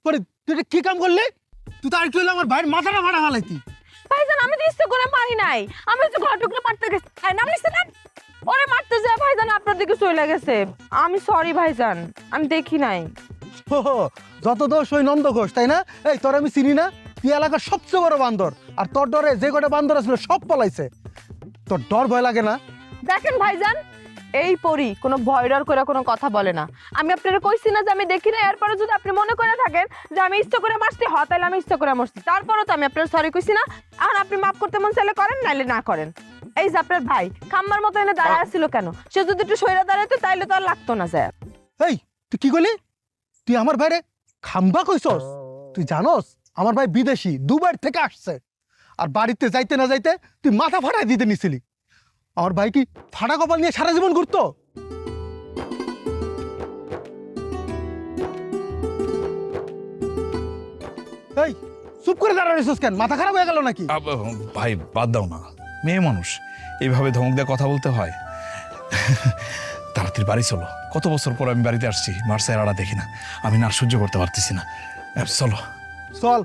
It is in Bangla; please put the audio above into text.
পরে তুই এটা কি কাম করলি? তুই তো আরেকটু হলে আমার ভাইয়ের মাথাটা ফাটা ফেলাইতি। ভাইজান আমি তো ইচ্ছে করে মারি নাই, আমি তো ঘর ঢুকলে মারতে গেছি। নাম নিচ্ছে না, ওরে মারতে যায় ভাইজান আপনার দিকে চলে গেছে। আমি সরি ভাইজান, আমি দেখি নাই। যত দোষ ওই নন্দ ঘোষ, তাই না? এই তোর আমি চিনি না? তুই এলাকার সবচেয়ে বড় বান্দর, আর তোর ডরে যে কটা বান্দর আছিল সব পলাইছে। তোর ডর ভয় লাগে না? দেখেন ভাইজান, এই পরি কোনো ভয় ডর করে কোনো কথা বলে না। আমি আপনারা কইছি না যে আমি দেখি না, এরপরে যদি আপনি মনে করে থাকেন যে আমি ইচ্ছে করে মারছি, তাহলে আমি ইচ্ছে করে মারছি। তারপরও তো আমি আপনার সরি কইছি না। এখন আপনি মাফ করতে মন চাইলে করেন, নাইলে না করেন। এই যে আপনার ভাই খাম্বার মতো এনে দাঁড়ায় ছিল কেন? সে যদি একটু সইরা দাঁড়াইতো তাইলে তো আর লাগতো না যায়। এই তুই কি করলি? তুই আমার ভাইরে খাম্বা কইছস? তুই জানোস আমার ভাই বিদেশি, দুবাই থেকে আসছে, আর বাড়িতে যাইতে না যাইতে তুই মাথা ফাটাই দিতে নিছিলি। আমার ভাই কি ফাটা কপাল নিয়ে সারা জীবন ঘুরতো? এই চুপ করে দাঁড়াইছিস কেন? মাথা খারাপ হয়ে গেল নাকি? ভাই বাদ দাও না, মেয়ে মানুষ এইভাবে ধমক দিয়ে কথা বলতে হয়? তাড়াতাড়ি বাড়ি চলো, কত বছর পর আমি বাড়িতে আসছি, মার চেহারাটা দেখি না, আমি না আর সহ্য করতে পারতেছি না। চলো। চল।